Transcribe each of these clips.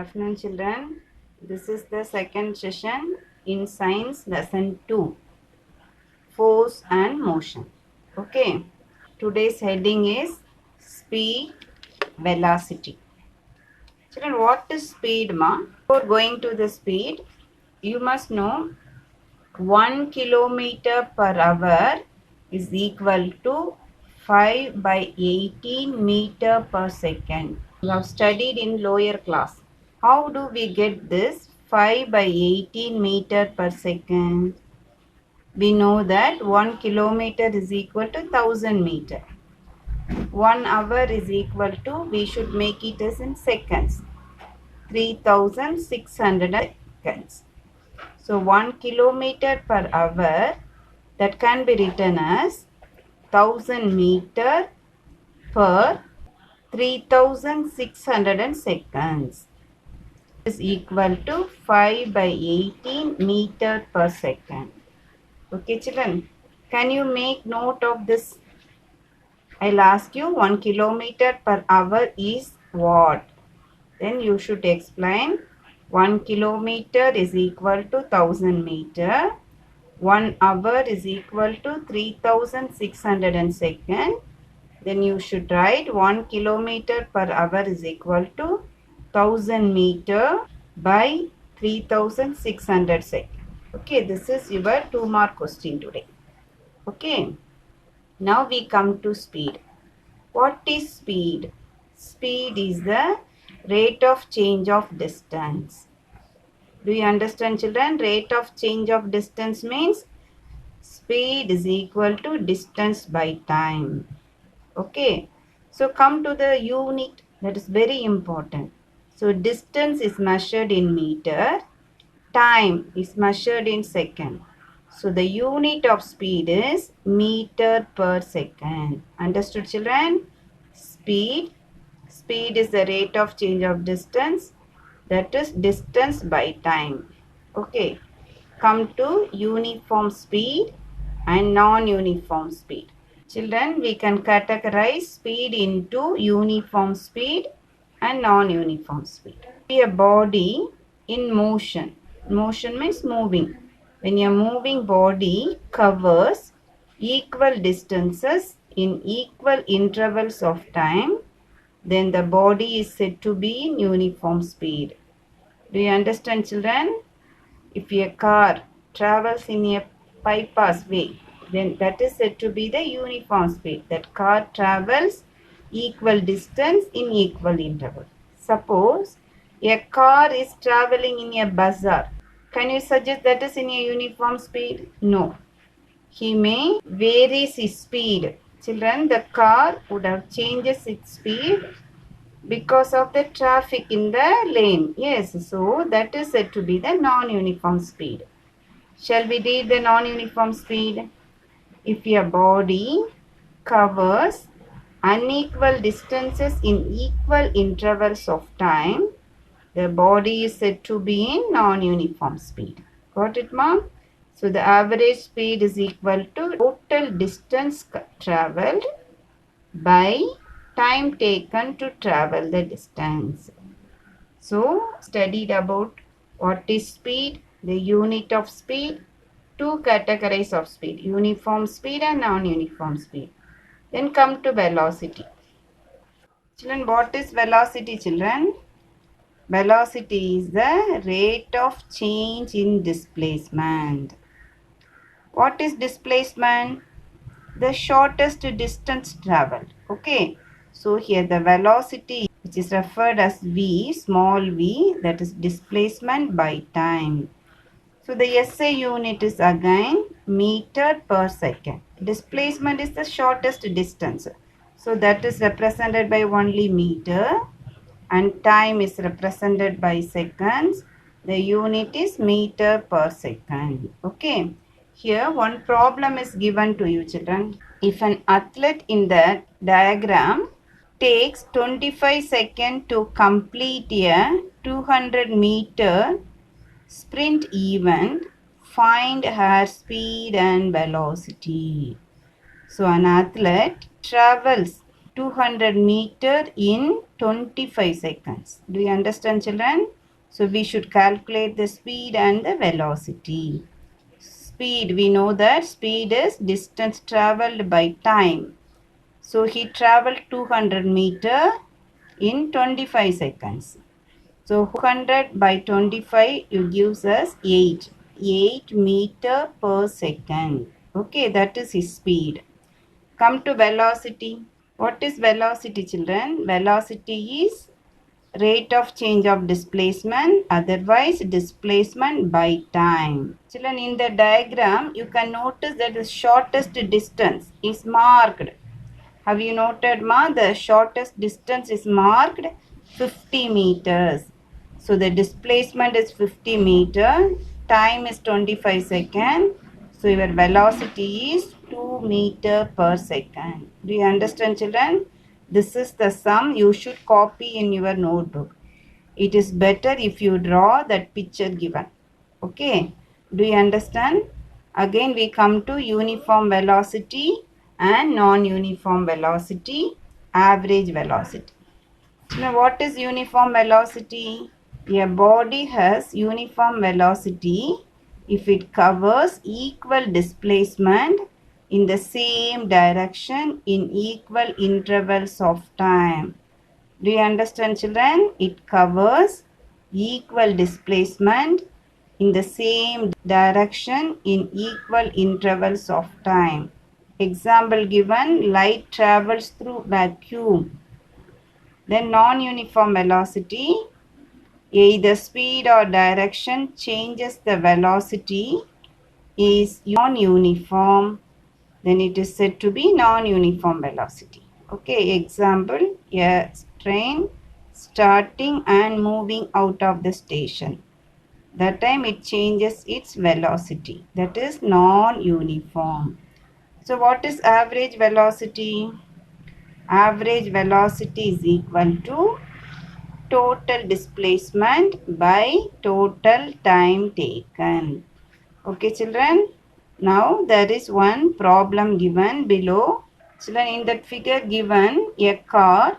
Afternoon children, this is the second session in science lesson 2, force and motion. Okay, today's heading is speed, velocity. Children, what is speed ma? Before going to the speed, you must know 1 kilometer per hour is equal to 5 by 18 meter per second. You have studied in lower class. How do we get this 5 by 18 meter per second? We know that 1 kilometer is equal to 1000 meter. 1 hour is equal to, we should make it as in seconds, 3600 seconds. So 1 kilometer per hour, that can be written as 1000 meter per 3600 seconds is equal to 5 by 18 meter per second. Okay children, can you make note of this? I'll ask you 1 kilometer per hour is what? Then you should explain 1 kilometer is equal to 1000 meter. 1 hour is equal to 3600 seconds. Then you should write 1 kilometer per hour is equal to 1000 meter by 3600 seconds. Okay, this is your 2-mark question today. Okay, now we come to speed. What is speed? Speed is the rate of change of distance. Do you understand children? Rate of change of distance means speed is equal to distance by time. Okay, so come to the unit, that is very important. So distance is measured in meter, time is measured in second. So the unit of speed is meter per second. Understood children? Speed is the rate of change of distance, that is distance by time. Okay, come to uniform speed and non-uniform speed. Children, we can categorize speed into uniform speed and non-uniform speed. A body in motion. Motion means moving. When a moving body covers equal distances in equal intervals of time, then the body is said to be in uniform speed. Do you understand children? If a car travels in a bypass way, then that is said to be the uniform speed. That car travels equal distance in equal interval. Suppose a car is traveling in a bazaar. Can you suggest that is in a uniform speed? No. He may vary his speed. Children, the car would have changes its speed because of the traffic in the lane. Yes, so that is said to be the non-uniform speed. Shall we read the non-uniform speed? If a body covers unequal distances in equal intervals of time, the body is said to be in non-uniform speed. Got it, mom? So the average speed is equal to total distance traveled by time taken to travel the distance. So, studied about what is speed, the unit of speed, two categories of speed, uniform speed and non-uniform speed. Then come to velocity. Children, what is velocity, children? Velocity is the rate of change in displacement. What is displacement? The shortest distance traveled. Okay, so here the velocity, which is referred as v, small v, that is displacement by time. So the SI unit is again meter per second. Displacement is the shortest distance, so that is represented by only meter, and time is represented by seconds. The unit is meter per second. Okay, here one problem is given to you children. If an athlete in the diagram takes 25 seconds to complete a 200 meter sprint event, find her speed and velocity. So an athlete travels 200 meter in 25 seconds. Do you understand, children? So we should calculate the speed and the velocity. Speed, we know that speed is distance traveled by time. So he traveled 200 meter in 25 seconds. So 200 by 25 it gives us 8 meter per second. Okay, that is his speed. Come to velocity. What is velocity, children? Velocity is rate of change of displacement, otherwise displacement by time. Children, in the diagram, you can notice that the shortest distance is marked. Have you noted, ma? The shortest distance is marked 50 meters. So the displacement is 50 meter. Time is 25 seconds. So your velocity is 2 meter per second. Do you understand, children? This is the sum you should copy in your notebook. It is better if you draw that picture given. Okay. Do you understand? Again we come to uniform velocity and non-uniform velocity, average velocity. Now what is uniform velocity? A body has uniform velocity if it covers equal displacement in the same direction in equal intervals of time. Do you understand, children? It covers equal displacement in the same direction in equal intervals of time. Example given, light travels through vacuum. Then non-uniform velocity, either speed or direction changes the velocity is non-uniform, then it is said to be non-uniform velocity. Okay, example, a train starting and moving out of the station. That time it changes its velocity. That is non-uniform. So what is average velocity? Average velocity is equal to total displacement by total time taken. Okay, children. Now there is one problem given below. Children, in that figure given, a car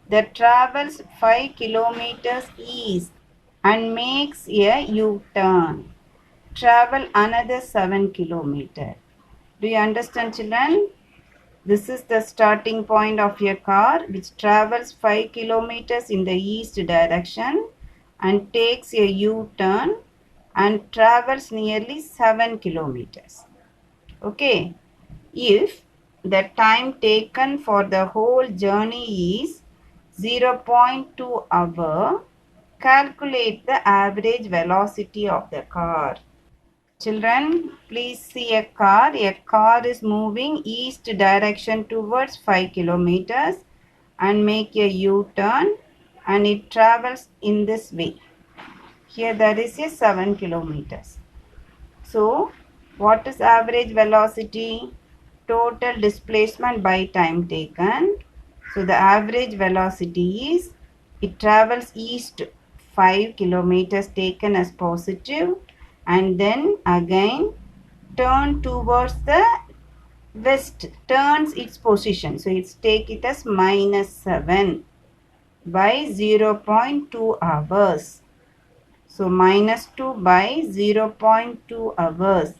that travels 5 kilometers east and makes a U-turn. Travel another 7 kilometers. Do you understand, children? This is the starting point of a car which travels 5 kilometers in the east direction and takes a U-turn and travels nearly 7 kilometers. Okay. If the time taken for the whole journey is 0.2 hour, calculate the average velocity of the car. Children, please see a car. A car is moving east direction towards 5 kilometers and make a U-turn and it travels in this way. Here there is a 7 kilometers. So, what is average velocity? Total displacement by time taken. So, the average velocity is, it travels east 5 kilometers taken as positive and then again turn towards the west, turns its position. So, it's take it as minus 7 by 0.2 hours. So, minus 2 by 0.2 hours.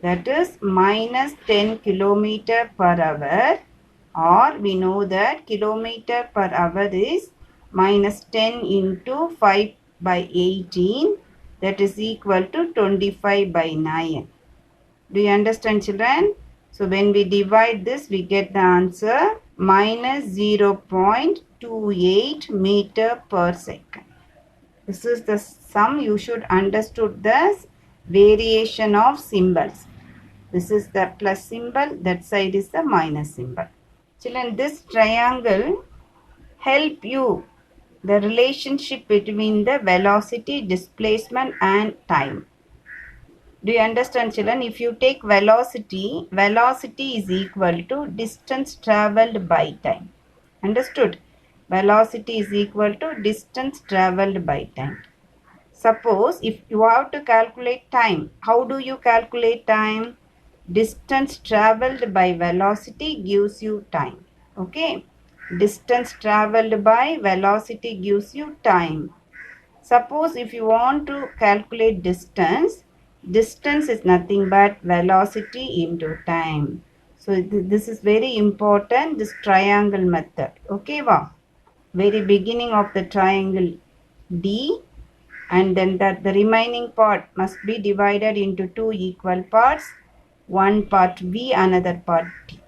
That is minus 10 kilometer per hour, or we know that kilometer per hour is minus 10 into 5 by 18, that is equal to 25 by 9. Do you understand, children? So when we divide this, we get the answer minus 0.28 meter per second. This is the sum. You should understood the variation of symbols. This is the plus symbol, that side is the minus symbol. Children, this triangle help you the relationship between the velocity, displacement and time. Do you understand, children? If you take velocity, velocity is equal to distance travelled by time. Understood? Velocity is equal to distance travelled by time. Suppose if you have to calculate time, how do you calculate time? Distance travelled by velocity gives you time. Okay. Distance traveled by velocity gives you time. Suppose if you want to calculate distance, distance is nothing but velocity into time. So this is very important, this triangle method. Okay, wow. Very beginning of the triangle D, and then that the remaining part must be divided into two equal parts. One part V, another part T.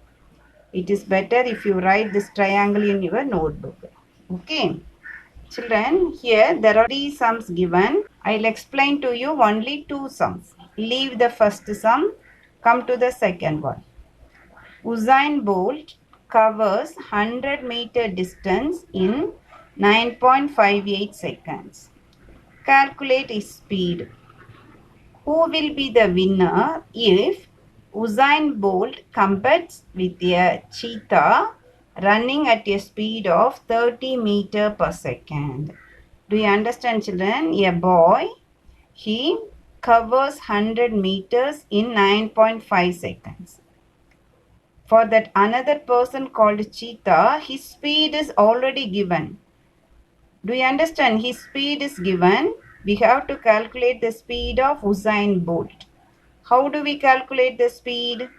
It is better if you write this triangle in your notebook. Okay. Children, here there are 3 sums given. I'll explain to you only 2 sums. Leave the first sum. Come to the second one. Usain Bolt covers 100-meter distance in 9.58 seconds. Calculate his speed. Who will be the winner if Usain Bolt competes with a cheetah running at a speed of 30 meters per second? Do you understand, children? A boy, he covers 100 meters in 9.5 seconds. For that another person called cheetah, his speed is already given. Do you understand? His speed is given. We have to calculate the speed of Usain Bolt. How do we calculate the speed?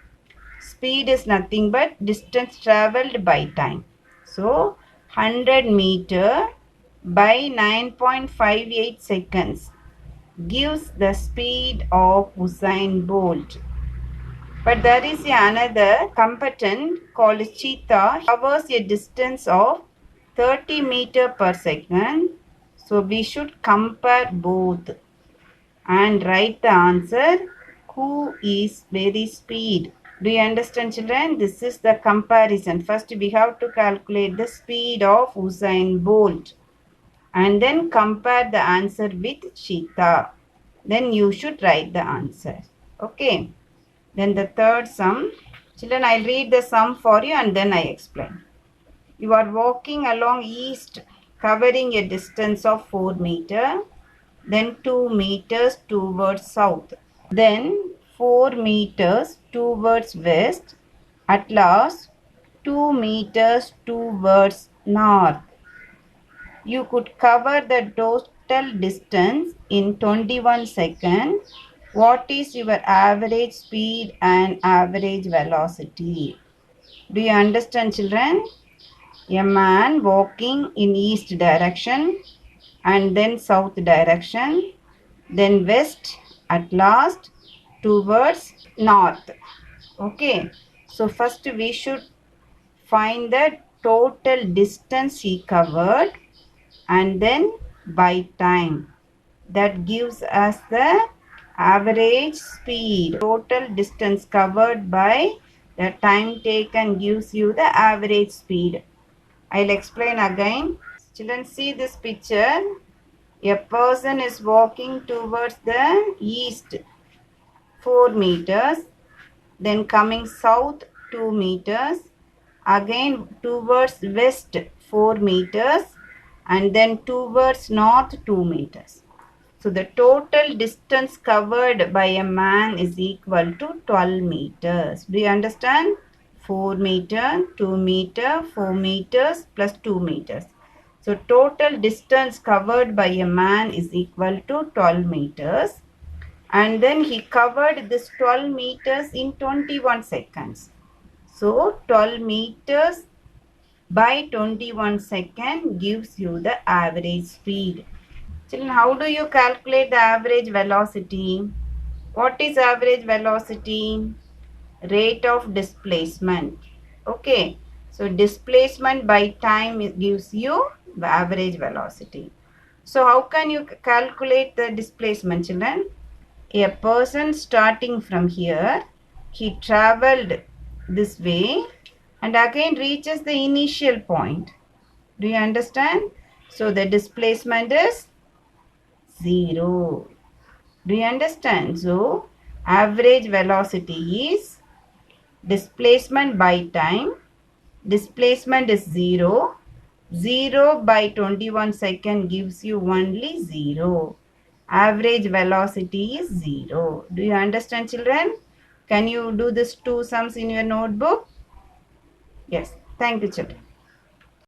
Speed is nothing but distance traveled by time. So, 100 meter by 9.58 seconds gives the speed of Usain Bolt. But there is another combatant called cheetah, covers a distance of 30 meters per second. So we should compare both and write the answer, who is very speed. Do you understand, children? This is the comparison. First we have to calculate the speed of Usain Bolt and then compare the answer with cheetah. Then you should write the answer. Okay. Then the third sum. Children, I'll read the sum for you and then I explain. You are walking along east, covering a distance of 4 meters, then 2 meters towards south, then 4 meters towards west, at last 2 meters towards north. You could cover the total distance in 21 seconds. What is your average speed and average velocity? Do you understand, children? A man walking in east direction and then south direction, then west, at last towards north. Okay. So first we should find the total distance he covered and then by time. That gives us the average speed. Total distance covered by the time taken gives you the average speed. I'll explain again. Children, see this picture. A person is walking towards the east 4 meters, then coming south 2 meters, again towards west 4 meters, and then towards north 2 meters. So the total distance covered by a man is equal to 12 meters. Do you understand? 4 meters, 2 meters, 4 meters plus 2 meters. So total distance covered by a man is equal to 12 meters. And then he covered this 12 meters in 21 seconds. So 12 meters by 21 seconds gives you the average speed. Children, how do you calculate the average velocity? What is average velocity? Rate of displacement. Okay. So displacement by time gives you the average velocity. So how can you calculate the displacement, children? A person starting from here, he traveled this way and again reaches the initial point. Do you understand? So the displacement is 0. Do you understand? So average velocity is displacement by time. Displacement is 0. 0 by 21 seconds gives you only 0. Average velocity is 0. Do you understand, children? Can you do these 2 sums in your notebook? Yes. Thank you, children.